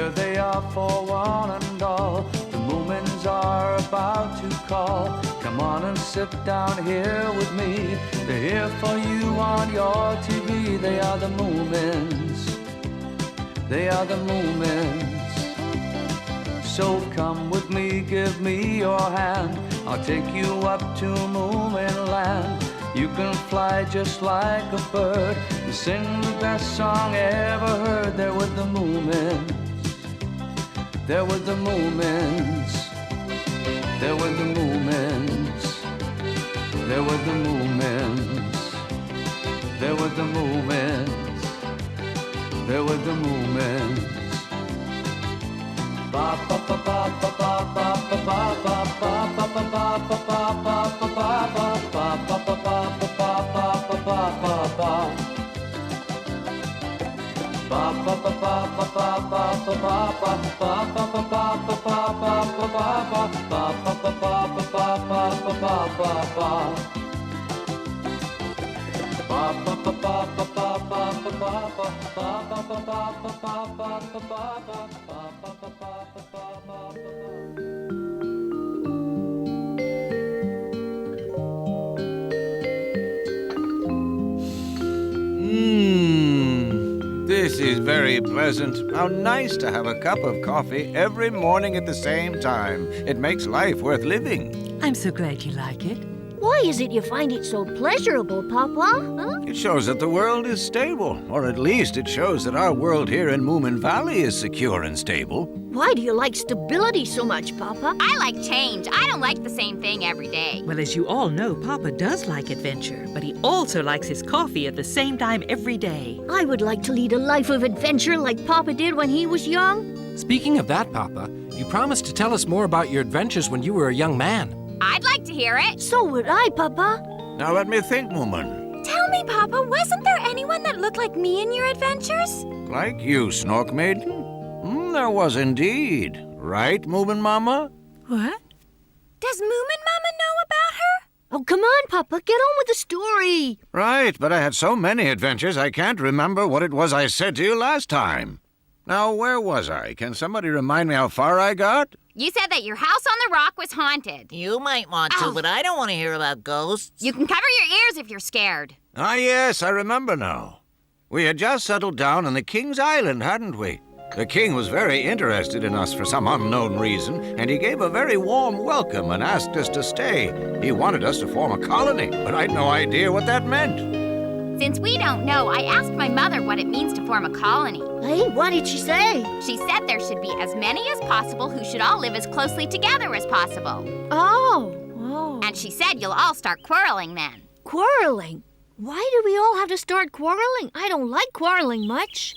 Here they are for one and all. The Moomins are about to call. Come on and sit down here with me. They're here for you on your TV. They are the Moomins. They are the Moomins. So come with me, give me your hand. I'll take you up to Moomin land. You can fly just like a bird and sing the best song ever heard. They're with the Moomins. They're with the Moomins. They're with the Moomins. They're with the Moomins. They're with the Moomins. They're with the Moomins. Ba ba ba ba ba ba ba ba ba ba ba ba ba ba ba This is very pleasant. How nice to have a cup of coffee every morning at the same time. It makes life worth living. I'm so glad you like it. Why is it you find it so pleasurable, Papa? Huh? It shows that the world is stable, or at least it shows that our world here in Moomin Valley is secure and stable. Why do you like stability so much, Papa? I like change. I don't like the same thing every day. Well, as you all know, Papa does like adventure, but he also likes his coffee at the same time every day. I would like to lead a life of adventure like Papa did when he was young. Speaking of that, Papa, you promised to tell us more about your adventures when you were a young man. I'd like to hear it. So would I, Papa. Now let me think, Moomin. Tell me, Papa, wasn't there anyone that looked like me in your adventures? Like you, Snork Maiden? There was indeed. Right, Moominmamma? What? Does Moominmamma know about her? Oh, come on, Papa. Get on with the story. Right, but I had so many adventures I can't remember what it was I said to you last time. Now, where was I? Can somebody remind me how far I got? You said that your house on the rock was haunted. You might want to, but I don't want to hear about ghosts. You can cover your ears if you're scared. Ah, yes, I remember now. We had just settled down on the King's Island, hadn't we? The king was very interested in us for some unknown reason, and he gave a very warm welcome and asked us to stay. He wanted us to form a colony, but I'd no idea what that meant. Since we don't know, I asked my mother what it means to form a colony. Hey, what did she say? She said there should be as many as possible who should all live as closely together as possible. Oh. And she said you'll all start quarreling then. Quarreling? Why do we all have to start quarreling? I don't like quarreling much.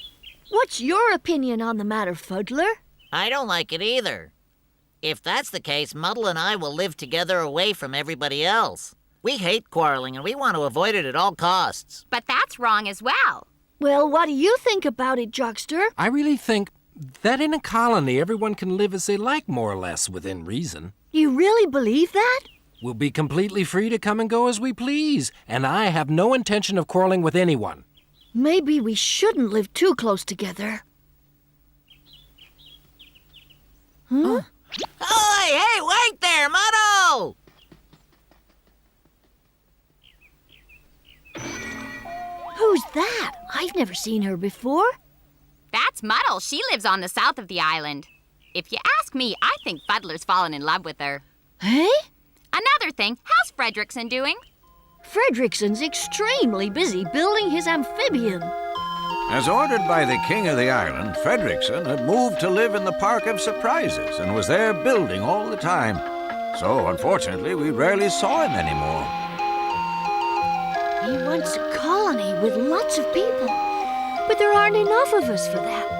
What's your opinion on the matter, Fuddler? I don't like it either. If that's the case, Muddle and I will live together away from everybody else. We hate quarreling and we want to avoid it at all costs. But that's wrong as well. Well, what do you think about it, Jockster? I really think that in a colony, everyone can live as they like, more or less, within reason. You really believe that? We'll be completely free to come and go as we please, and I have no intention of quarreling with anyone. Maybe we shouldn't live too close together. Huh? Oh, hey, wait there, Muddle! Who's that? I've never seen her before. That's Muddle. She lives on the south of the island. If you ask me, I think Fuddler's fallen in love with her. Hey? Another thing, how's Fredriksson doing? Fredriksson's extremely busy building his amphibian. As ordered by the king of the island, Fredriksson had moved to live in the Park of Surprises and was there building all the time. So, unfortunately, we rarely saw him anymore. He wants a colony with lots of people, but there aren't enough of us for that.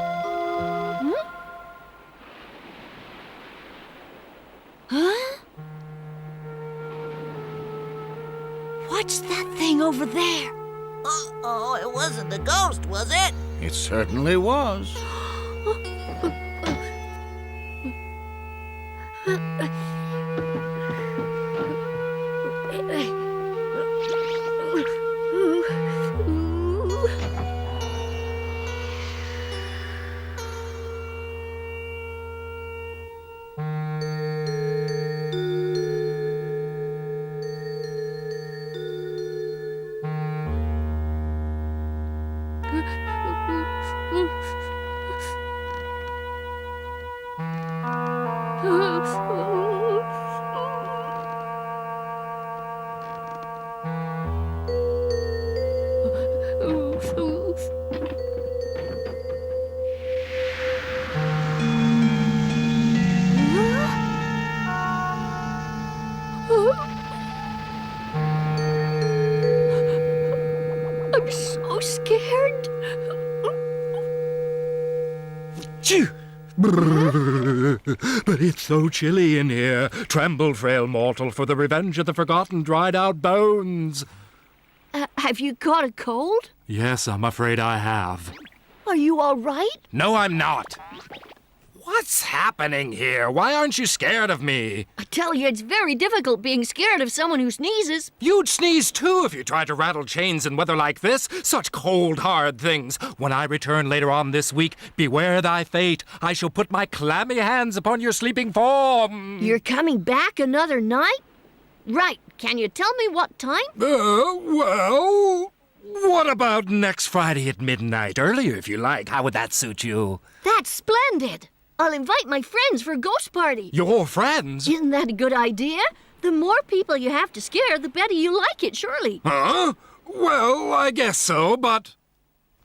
Huh? What's that thing over there? Uh-oh, it wasn't a ghost, was it? It certainly was. But it's so chilly in here. Tremble, frail mortal, for the revenge of the forgotten dried-out bones. Have you got a cold? Yes, I'm afraid I have. Are you all right? No, I'm not. What's happening here? Why aren't you scared of me? I tell you, it's very difficult being scared of someone who sneezes. You'd sneeze too if you tried to rattle chains in weather like this. Such cold, hard things. When I return later on this week, beware thy fate. I shall put my clammy hands upon your sleeping form. You're coming back another night? Right. Can you tell me what time? Well, what about next Friday at midnight? Earlier, if you like. How would that suit you? That's splendid. I'll invite my friends for a ghost party. Your friends? Isn't that a good idea? The more people you have to scare, the better you like it, surely. Huh? Well, I guess so, but...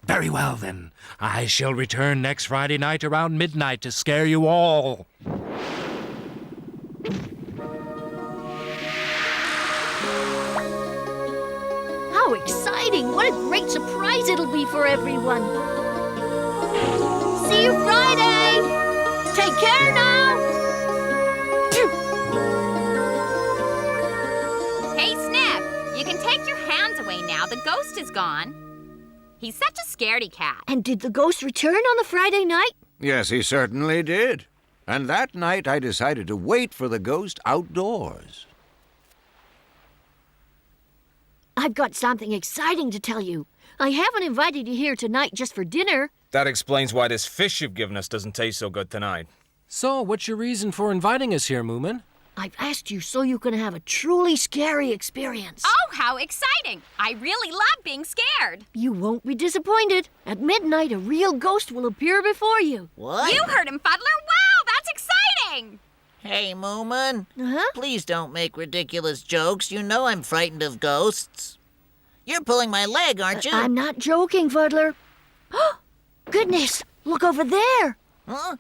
Very well, then. I shall return next Friday night around midnight to scare you all. How exciting! What a great surprise it'll be for everyone. See you Friday! Take care now! Hey, Snip, you can take your hands away now. The ghost is gone. He's such a scaredy cat. And did the ghost return on the Friday night? Yes, he certainly did. And that night I decided to wait for the ghost outdoors. I've got something exciting to tell you. I haven't invited you here tonight just for dinner. That explains why this fish you've given us doesn't taste so good tonight. So, what's your reason for inviting us here, Moomin? I've asked you so you can have a truly scary experience. Oh, how exciting! I really love being scared. You won't be disappointed. At midnight, a real ghost will appear before you. What? You heard him, Fuddler. Wow, that's exciting! Hey, Moomin. Uh-huh. Please don't make ridiculous jokes. You know I'm frightened of ghosts. You're pulling my leg, aren't you? I'm not joking, Fuddler. Goodness, look over there. Huh?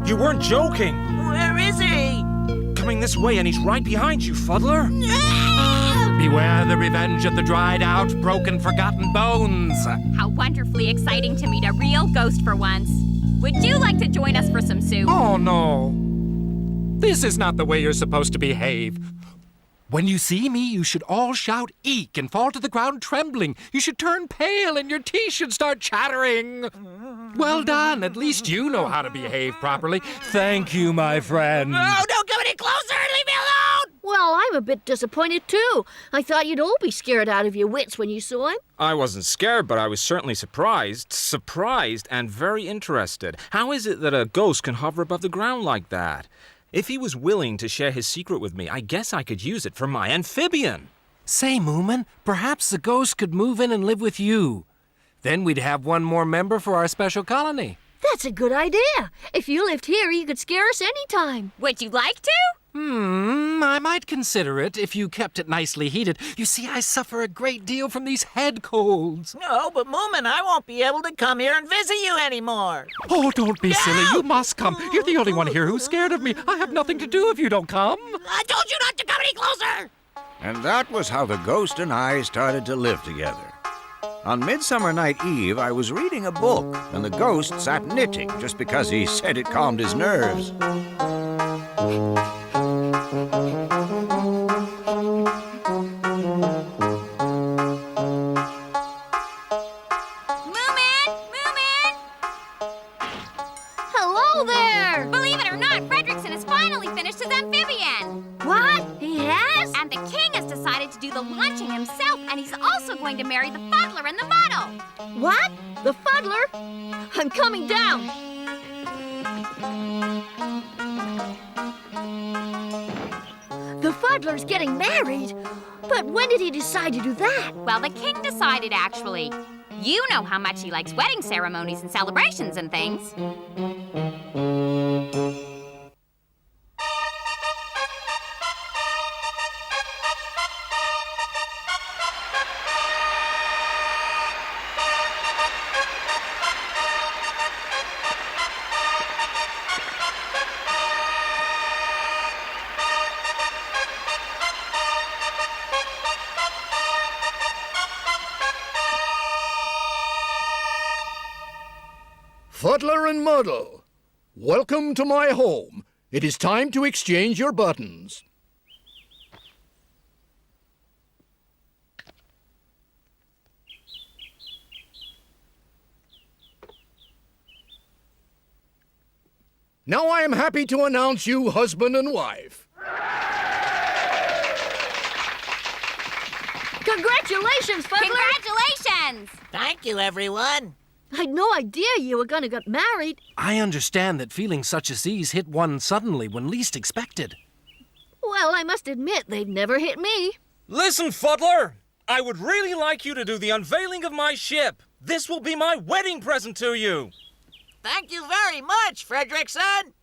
You weren't joking! Where is he? Coming this way, and he's right behind you, Fuddler. Beware the revenge of the dried-out, broken, forgotten bones. How wonderfully exciting to meet a real ghost for once. Would you like to join us for some soup? Oh, no. This is not the way you're supposed to behave. When you see me, you should all shout eek and fall to the ground trembling. You should turn pale and your teeth should start chattering. Well done. At least you know how to behave properly. Thank you, my friend. No, don't come any closer! Leave me alone! Well, I'm a bit disappointed, too. I thought you'd all be scared out of your wits when you saw him. I wasn't scared, but I was certainly surprised. Surprised and very interested. How is it that a ghost can hover above the ground like that? If he was willing to share his secret with me, I guess I could use it for my amphibian. Say, Moomin, perhaps the ghost could move in and live with you. Then we'd have one more member for our special colony. That's a good idea. If you lived here, you could scare us any time. Would you like to? I might consider it if you kept it nicely heated. You see, I suffer a great deal from these head colds. No, but Moomin, I won't be able to come here and visit you anymore. Oh, don't be silly. You must come. You're the only one here who's scared of me. I have nothing to do if you don't come. I told you not to come any closer! And that was how the ghost and I started to live together. On Midsummer Night Eve, I was reading a book, and the ghost sat knitting just because he said it calmed his nerves. Hello there! Believe it or not, Fredriksson has finally finished his amphibian. What? He has? And the king has decided to do the launching himself, and he's also going to marry the Fuddler and the Muddle. What? The Fuddler? I'm coming down. The Fuddler's getting married? But when did he decide to do that? Well, the king decided, actually. You know how much he likes wedding ceremonies and celebrations and things. Fuddler and Muddle, welcome to my home. It is time to exchange your buttons. Now I am happy to announce you husband and wife. Congratulations, Fuddler! Congratulations! Thank you, everyone. I'd no idea you were going to get married. I understand that feelings such as these hit one suddenly when least expected. Well, I must admit, they've never hit me. Listen, Fuddler! I would really like you to do the unveiling of my ship. This will be my wedding present to you. Thank you very much, Fredriksson.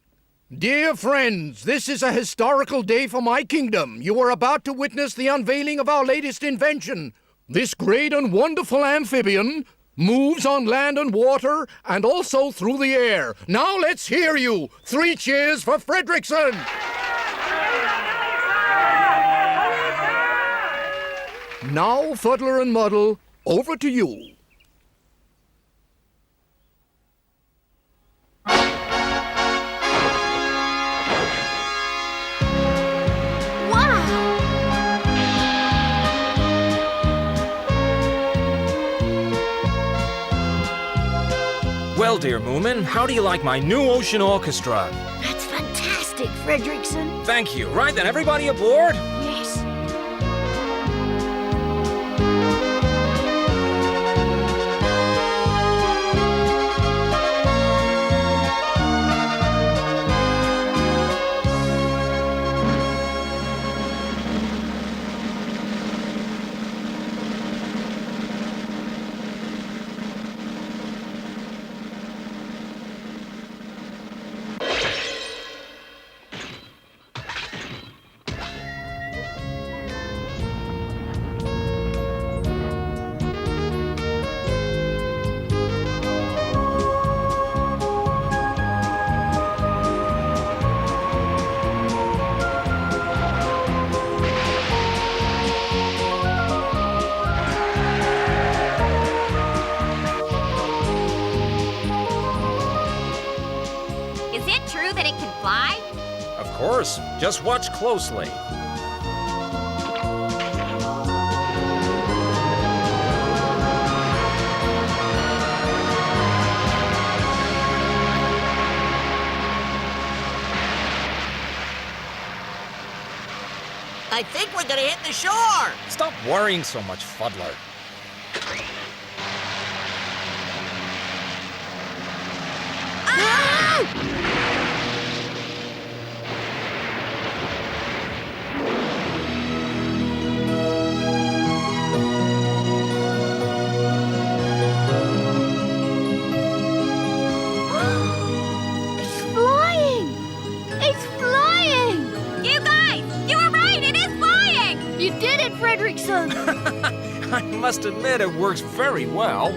Dear friends, this is a historical day for my kingdom. You are about to witness the unveiling of our latest invention. This great and wonderful amphibian moves on land and water and also through the air. Now let's hear you. 3 cheers for Fredriksson. Now, Fuddler and Muddle, over to you. Well, dear Moomin, how do you like my new Oshun Orchestra? That's fantastic, Fredriksson. Thank you. Right then, everybody aboard? Yes. Of course. Just watch closely. I think we're gonna hit the shore. Stop worrying so much, Fuddler. Fredriksson! I must admit it works very well.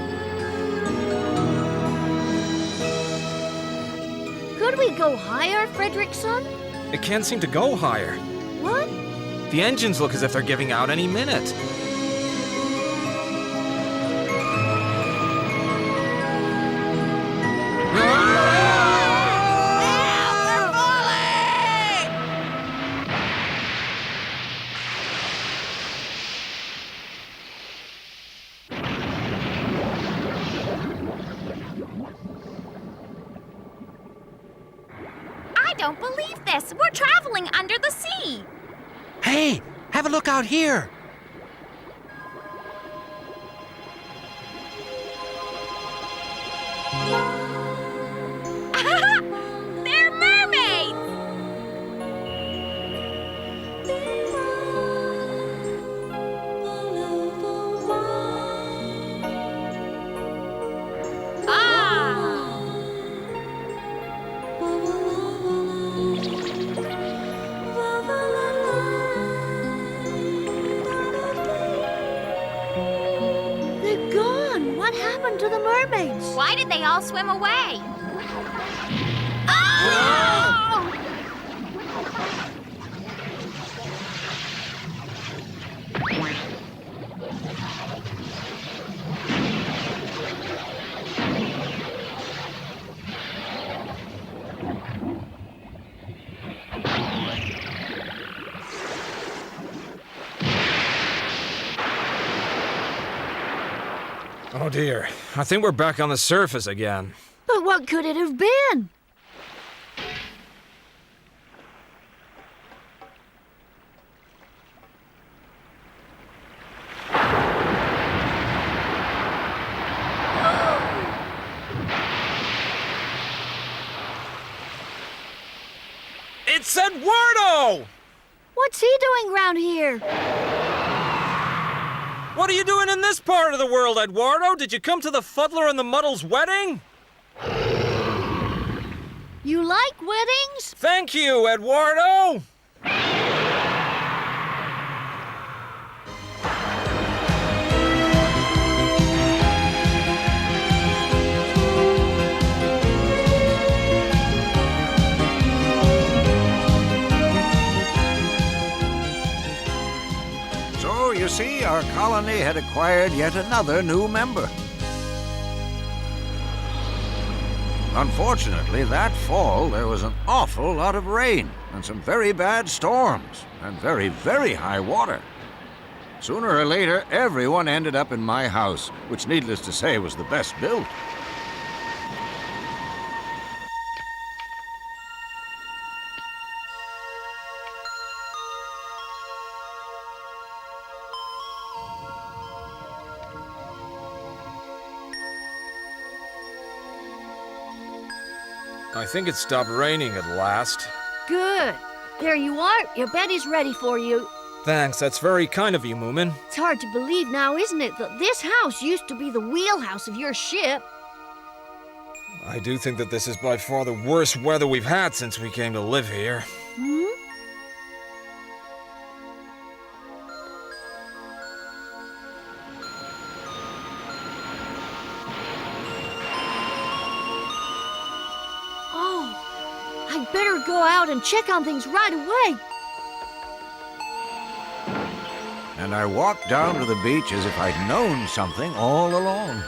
Could we go higher, Fredriksson? It can't seem to go higher. What? The engines look as if they're giving out any minute. I don't believe this. We're traveling under the sea. Hey, have a look out here. They're mermaids! They're gone. What happened to the mermaids? Why did they all swim away? Oh dear, I think we're back on the surface again. But what could it have been? It's Eduardo! What's he doing round here? What are you doing in this part of the world, Eduardo? Did you come to the Fuddler and the Muddle's wedding? You like weddings? Thank you, Eduardo! So, you see, our colony had acquired yet another new member. Unfortunately, that fall, there was an awful lot of rain and some very bad storms and very, very high water. Sooner or later, everyone ended up in my house, which, needless to say, was the best built. I think it stopped raining at last. Good. There you are. Your bed is ready for you. Thanks, that's very kind of you, Moomin. It's hard to believe now, isn't it, that this house used to be the wheelhouse of your ship? I do think that this is by far the worst weather we've had since we came to live here. Hmm? Oh, I'd better go out and check on things right away. And I walked down to the beach as if I'd known something all along.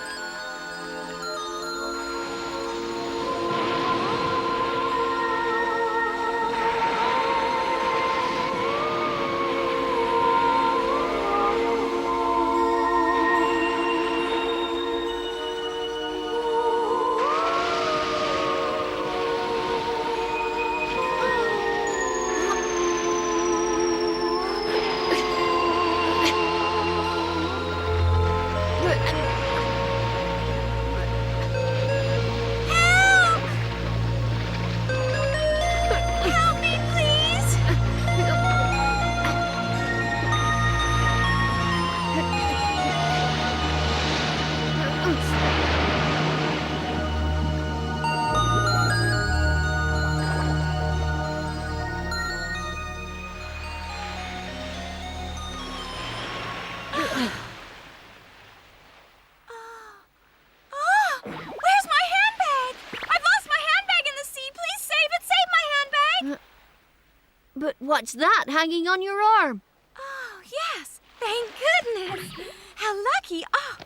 But what's that hanging on your arm? Oh, yes. Thank goodness. How lucky. Oh.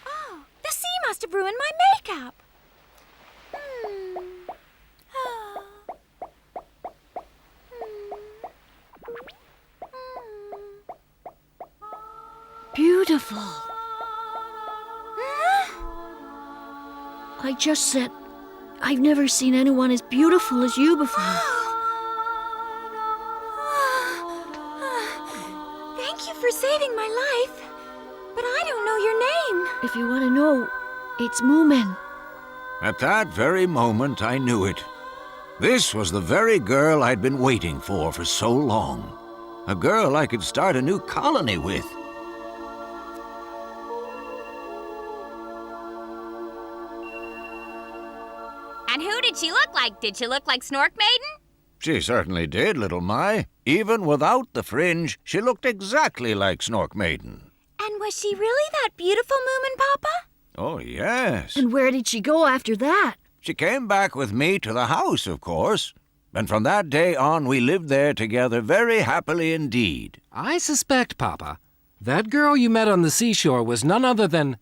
Oh, the sea must have ruined my makeup. Oh. Beautiful. I just said, I've never seen anyone as beautiful as you before. Thank you for saving my life. But I don't know your name. If you want to know, it's Moomin. At that very moment, I knew it. This was the very girl I'd been waiting for so long. A girl I could start a new colony with. And who did she look like? Did she look like Snork Maiden? She certainly did, little Mai. Even without the fringe, she looked exactly like Snork Maiden. And was she really that beautiful, Moominpappa? Oh, yes. And where did she go after that? She came back with me to the house, of course. And from that day on, we lived there together very happily indeed. I suspect, Papa, that girl you met on the seashore was none other than...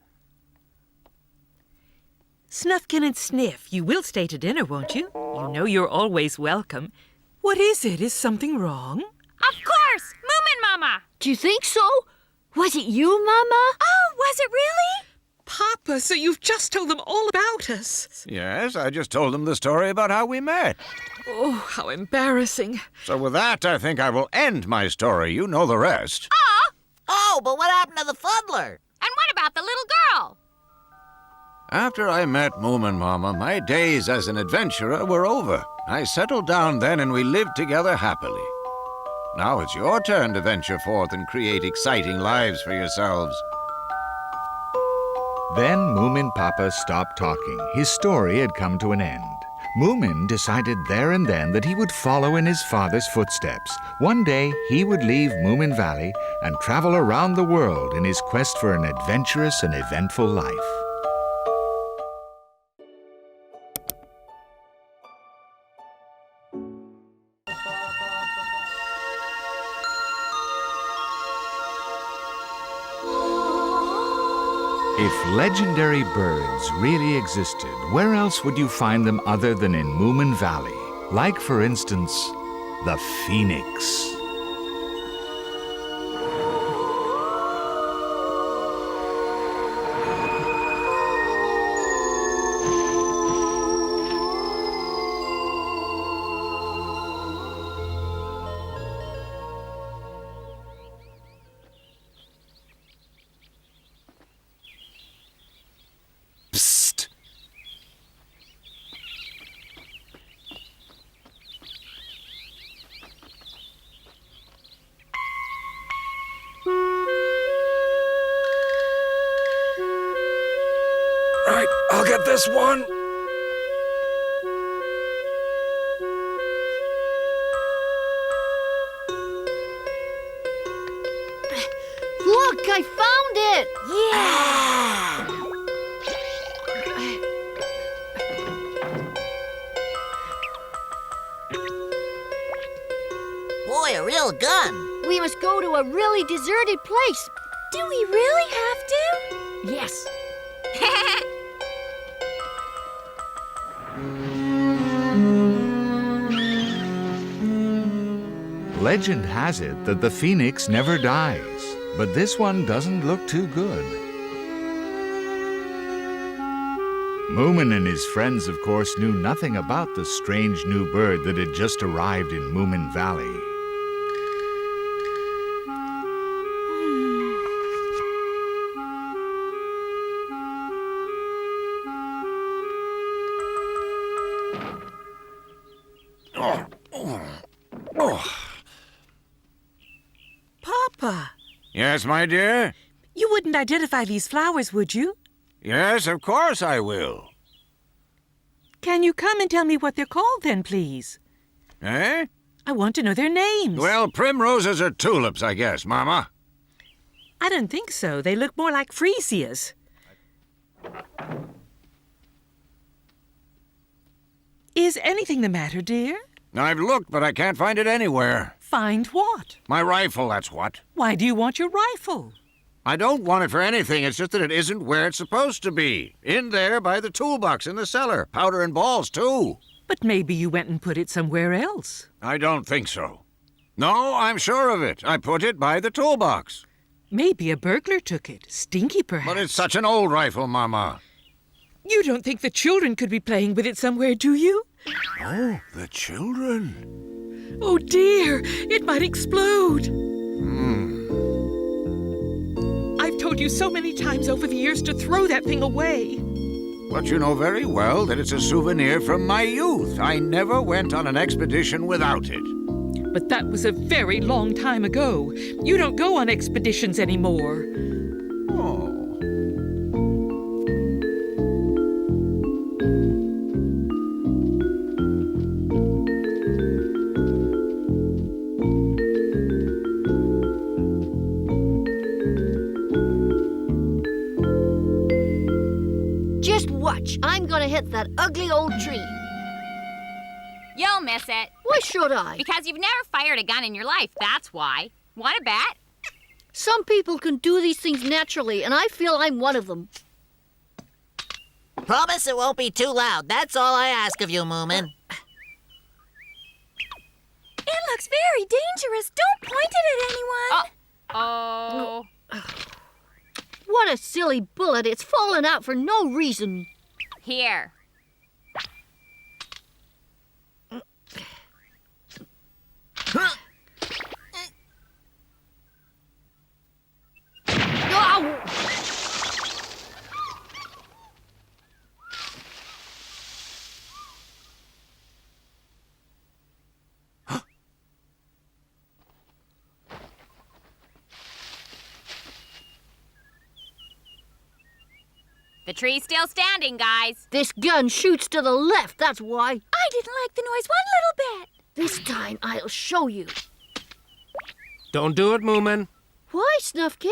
Snufkin and Sniff, you will stay to dinner, won't you? You know you're always welcome. What is it? Is something wrong? Of course! Moominmamma! Do you think so? Was it you, Mama? Oh, was it really? Papa, so you've just told them all about us. Yes, I just told them the story about how we met. Oh, how embarrassing. So with that, I think I will end my story. You know the rest. Oh, but what happened to the Fuddler? And what about the little girl? After I met Moominmamma, my days as an adventurer were over. I settled down then and we lived together happily. Now it's your turn to venture forth and create exciting lives for yourselves. Then Moominpappa stopped talking. His story had come to an end. Moomin decided there and then that he would follow in his father's footsteps. One day he would leave Moomin Valley and travel around the world in his quest for an adventurous and eventful life. If legendary birds really existed, where else would you find them other than in Moomin Valley? Like, for instance, the phoenix. Right, I'll get this one. Look, I found it! Yeah! Boy, a real gun. We must go to a really deserted place. Do we really have to? Yes. Legend has it that the phoenix never dies, but this one doesn't look too good. Moomin and his friends, of course, knew nothing about the strange new bird that had just arrived in Moomin Valley. Papa, Yes, my dear? you wouldn't identify these flowers, would you? Yes, of course I will. Can you come and tell me what they're called then, please? Eh? I want to know their names. Well, primroses are tulips, I guess, Mama. I don't think so. They look more like freesias. Is anything the matter, dear? I've looked, but I can't find it anywhere. Find what? My rifle, that's what. Why do you want your rifle? I don't want it for anything. It's just that it isn't where it's supposed to be. In there by the toolbox in the cellar. Powder and balls, too. But maybe you went and put it somewhere else. I don't think so. No, I'm sure of it. I put it by the toolbox. Maybe a burglar took it. Stinky, perhaps. But it's such an old rifle, Mama. You don't think the children could be playing with it somewhere, do you? Oh, the children. Oh, dear. It might explode. I've told you so many times over the years to throw that thing away. But you know very well that it's a souvenir from my youth. I never went on an expedition without it. But that was a very long time ago. You don't go on expeditions anymore. Oh. Just watch. I'm gonna hit that ugly old tree. You'll miss it. Why should I? Because you've never fired a gun in your life, that's why. Want a bet? Some people can do these things naturally, and I feel I'm one of them. Promise it won't be too loud. That's all I ask of you, Moomin. It looks very dangerous. Don't point it at anyone. Oh. What a silly bullet. It's fallen out for no reason. Here. Ow! The tree's still standing, guys. This gun shoots to the left, that's why. I didn't like the noise one little bit. This time I'll show you. Don't do it, Moomin. Why, Snufkin?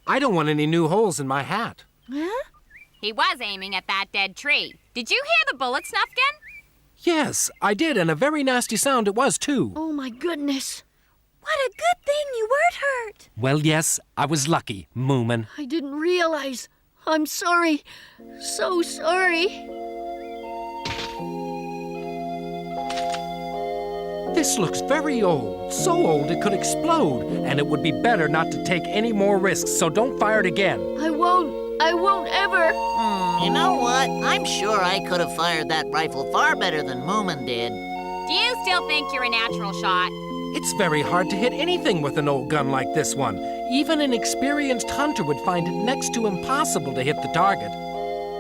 I don't want any new holes in my hat. Huh? He was aiming at that dead tree. Did you hear the bullet, Snufkin? Yes, I did, and a very nasty sound it was, too. Oh, my goodness. What a good thing you weren't hurt. Well, yes, I was lucky, Moomin. I didn't realize. I'm sorry. So sorry. This looks very old. So old it could explode, and it would be better not to take any more risks, so don't fire it again. I won't ever. You know what? I'm sure I could have fired that rifle far better than Moomin did. Do you still think you're a natural shot? It's very hard to hit anything with an old gun like this one. Even an experienced hunter would find it next to impossible to hit the target.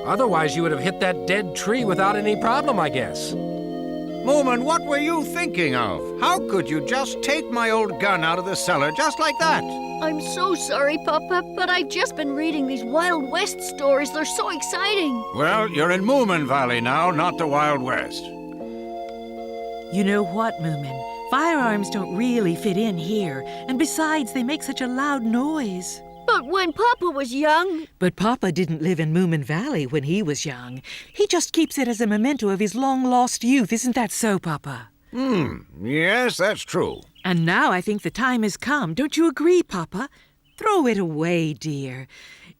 Otherwise, you would have hit that dead tree without any problem, I guess. Moomin, what were you thinking of? How could you just take my old gun out of the cellar just like that? I'm so sorry, Papa, but I've just been reading these Wild West stories. They're so exciting. Well, you're in Moomin Valley now, not the Wild West. You know what, Moomin? Firearms don't really fit in here, and besides, they make such a loud noise. But when Papa was young... But Papa didn't live in Moomin Valley when he was young. He just keeps it as a memento of his long-lost youth. Isn't that so, Papa? Yes, that's true. And now I think the time has come. Don't you agree, Papa? Throw it away, dear.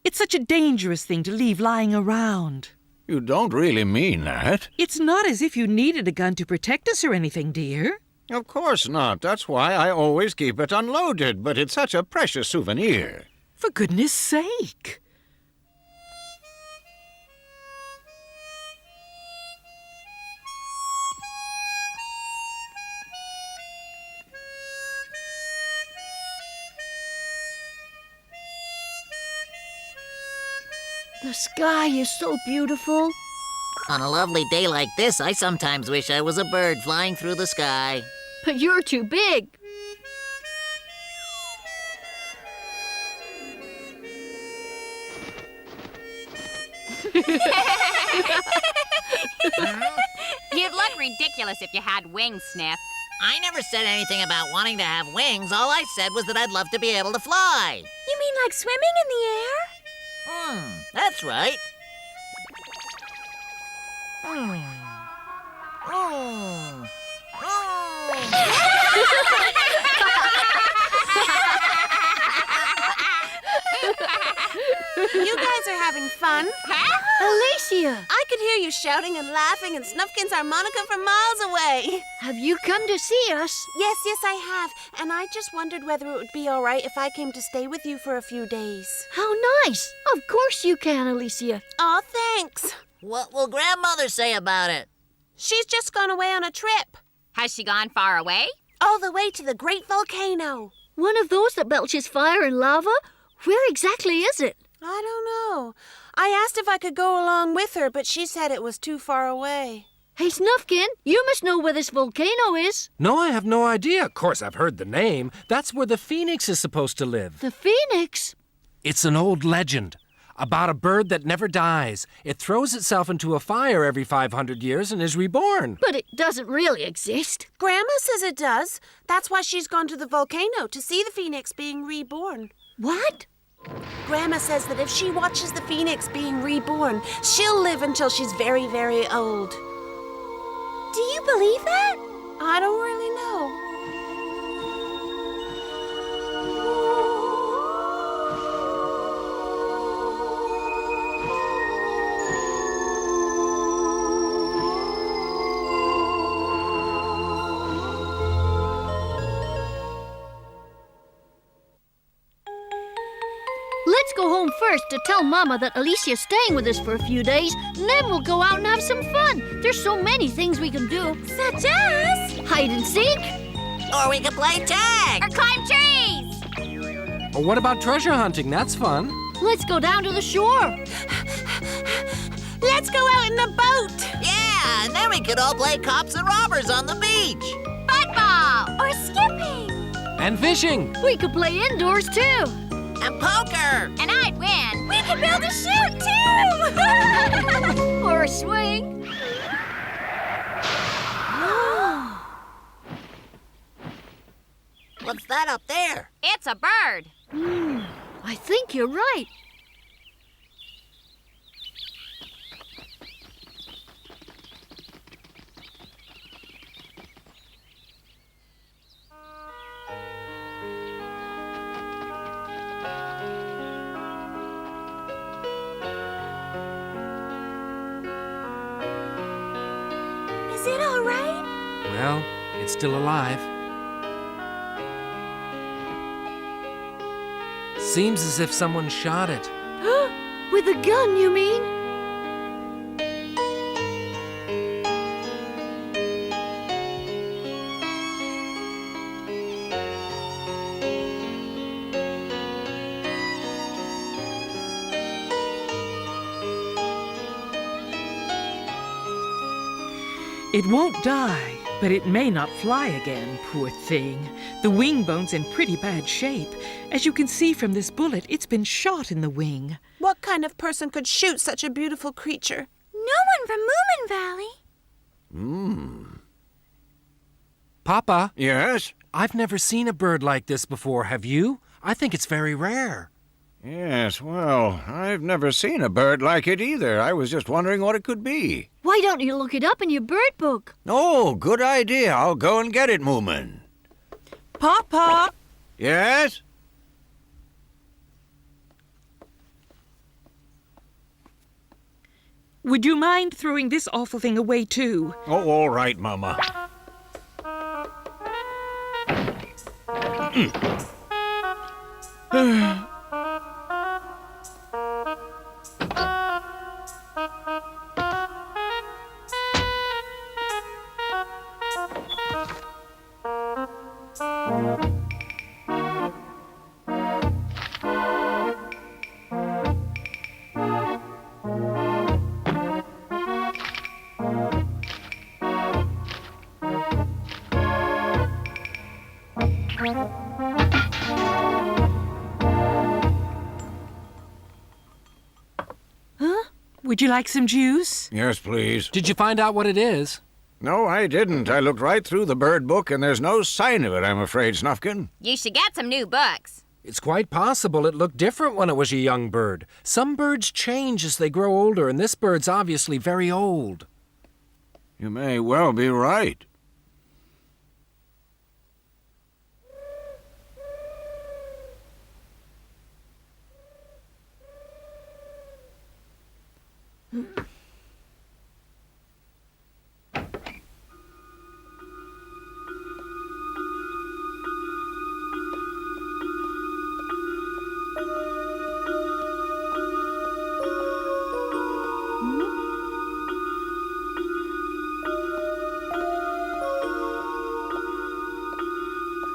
It's such a dangerous thing to leave lying around. You don't really mean that. It's not as if you needed a gun to protect us or anything, dear. Of course not. That's why I always keep it unloaded, but it's such a precious souvenir. For goodness sake. The sky is so beautiful. On a lovely day like this, I sometimes wish I was a bird flying through the sky. But you're too big. You'd look ridiculous if you had wings, Sniff. I never said anything about wanting to have wings. All I said was that I'd love to be able to fly. You mean like swimming in the air? That's right. You guys are having fun? Alicia! I could hear you shouting and laughing and Snufkin's harmonica from miles away. Have you come to see us? Yes, I have. And I just wondered whether it would be all right if I came to stay with you for a few days. How nice! Of course you can, Alicia. Aw, thanks. What will Grandmother say about it? She's just gone away on a trip. Has she gone far away? All the way to the great volcano. One of those that belches fire and lava? Where exactly is it? I don't know. I asked if I could go along with her, but she said it was too far away. Hey, Snufkin, you must know where this volcano is. No, I have no idea. Of course, I've heard the name. That's where the phoenix is supposed to live. The phoenix? It's an old legend about a bird that never dies. It throws itself into a fire every 500 years and is reborn. But it doesn't really exist. Grandma says it does. That's why she's gone to the volcano, to see the phoenix being reborn. What? Grandma says that if she watches the phoenix being reborn, she'll live until she's very, very old. Do you believe that? I don't really know. Let's go home first to tell Mama that Alicia's staying with us for a few days, and then we'll go out and have some fun. There's so many things we can do. Such as? Hide and seek. Or we can play tag. Or climb trees! Or what about treasure hunting? That's fun. Let's go down to the shore. Let's go out in the boat. Yeah, and then we could all play cops and robbers on the beach. Football! Or skipping? And fishing. We could play indoors, too. And poker. And I'd win. We can build a chute, too! Or a swing. What's that up there? It's a bird. I think you're right. Is it all right? Well, it's still alive. Seems as if someone shot it. With a gun, you mean? It won't die, but it may not fly again, poor thing. The wing bone's in pretty bad shape. As you can see from this bullet, it's been shot in the wing. What kind of person could shoot such a beautiful creature? No one from Moomin Valley. Papa, Yes? I've never seen a bird like this before. Have you? I think it's very rare. Yes, well, I've never seen a bird like it either. I was just wondering what it could be. Why don't you look it up in your bird book? Oh, good idea. I'll go and get it, Moomin. Papa! Yes? Would you mind throwing this awful thing away, too? Oh, all right, Mama. Would you like some juice? Yes, please. Did you find out what it is? No, I didn't. I looked right through the bird book, and there's no sign of it, I'm afraid, Snufkin. You should get some new books. It's quite possible it looked different when it was a young bird. Some birds change as they grow older, and this bird's obviously very old. You may well be right.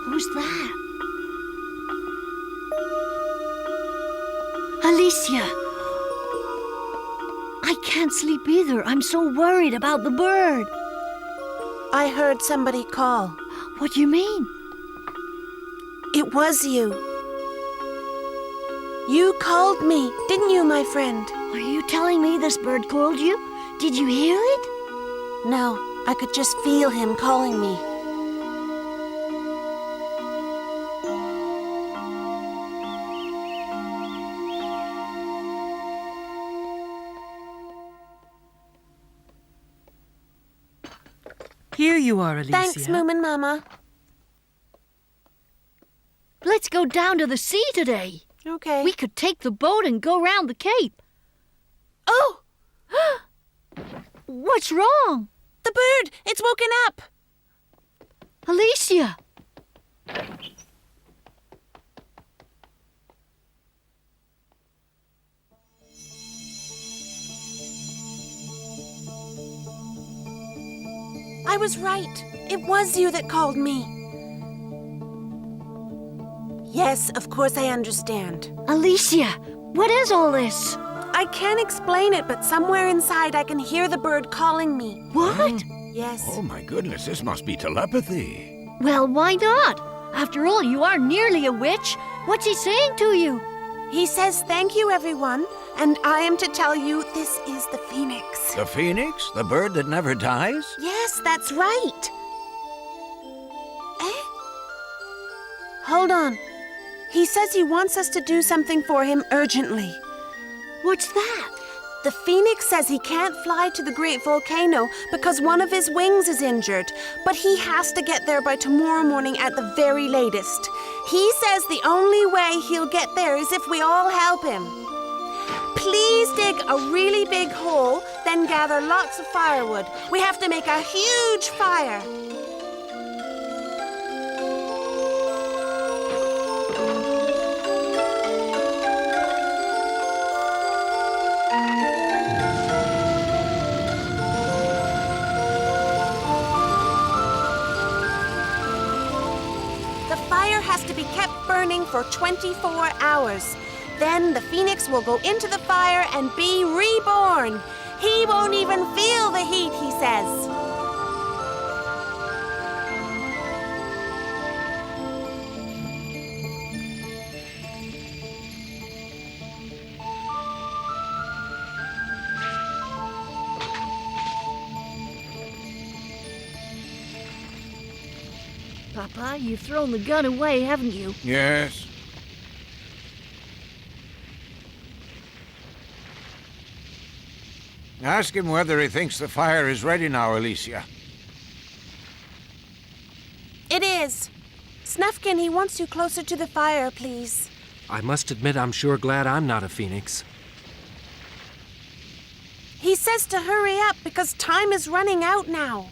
Who's that? Alicia! I can't sleep either. I'm so worried about the bird. I heard somebody call. What do you mean? It was you. You called me, didn't you, my friend? Are you telling me this bird called you? Did you hear it? No, I could just feel him calling me. Here you are, Alicia. Thanks, Moominmamma. Let's go down to the sea today. Okay. We could take the boat and go round the cape. Oh! What's wrong? The bird! It's woken up! Alicia! I was right. It was you that called me. Yes, of course I understand. Alicia, what is all this? I can't explain it, but somewhere inside I can hear the bird calling me. What? Yes. Oh, my goodness, this must be telepathy. Well, why not? After all, you are nearly a witch. What's he saying to you? He says thank you, everyone, and I am to tell you this is the phoenix. The phoenix? The bird that never dies? Yes, that's right. Eh? Hold on. He says he wants us to do something for him urgently. What's that? The phoenix says he can't fly to the great volcano because one of his wings is injured, but he has to get there by tomorrow morning at the very latest. He says the only way he'll get there is if we all help him. Please dig a really big hole, then gather lots of firewood. We have to make a huge fire. Has to be kept burning for 24 hours. Then the phoenix will go into the fire and be reborn. He won't even feel the heat, he says. Papa, you've thrown the gun away, haven't you? Yes. Ask him whether he thinks the fire is ready now, Alicia. It is. Snufkin, he wants you closer to the fire, please. I must admit I'm sure glad I'm not a phoenix. He says to hurry up because time is running out now.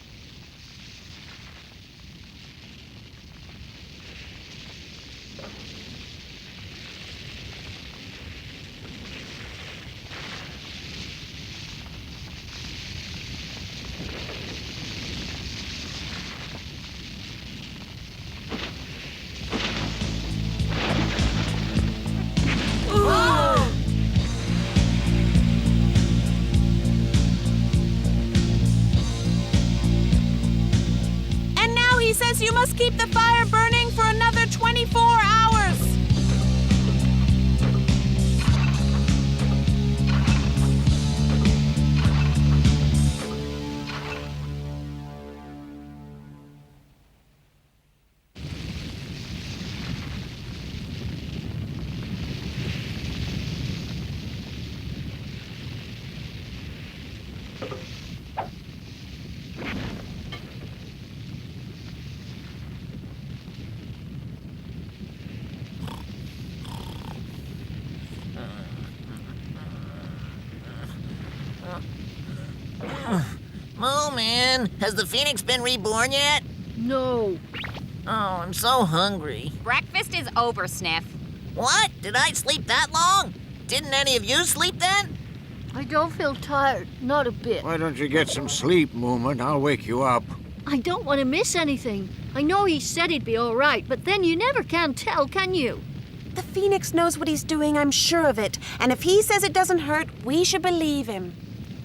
You must keep the fire burning for another 24 hours. Moomin, has the phoenix been reborn yet? No. Oh, I'm so hungry. Breakfast is over, Sniff. What? Did I sleep that long? Didn't any of you sleep then? I don't feel tired, not a bit. Why don't you get some sleep, Moomin? I'll wake you up. I don't want to miss anything. I know he said he'd be all right, but then you never can tell, can you? The phoenix knows what he's doing, I'm sure of it. And if he says it doesn't hurt, we should believe him.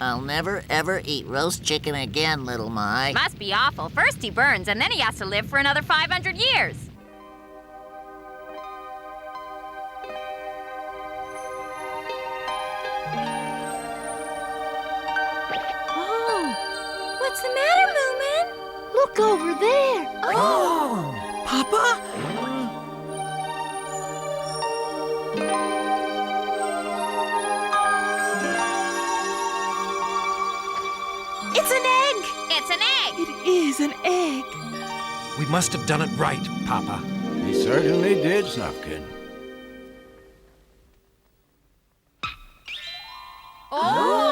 I'll never, ever eat roast chicken again, little Mai. Must be awful. First he burns, and then he has to live for another 500 years. Oh, what's the matter, Moomin? Look over there. Oh! Papa? It's an egg! It's an egg! It is an egg. We must have done it right, Papa. He certainly did, Snufkin. Oh!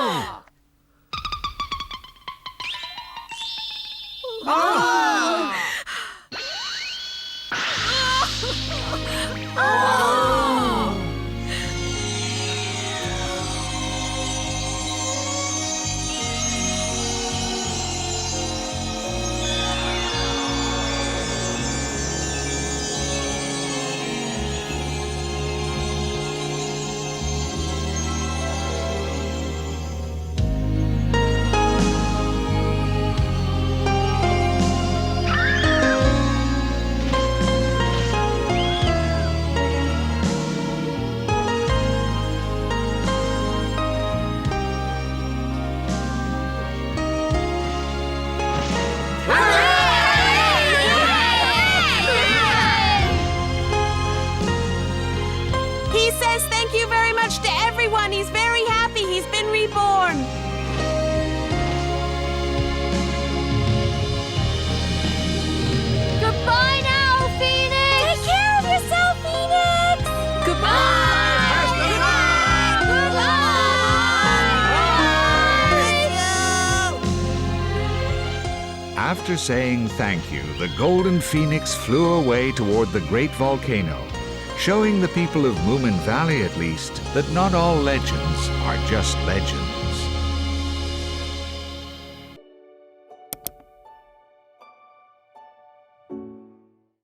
After saying thank you, the golden phoenix flew away toward the great volcano, showing the people of Moomin Valley at least that not all legends are just legends.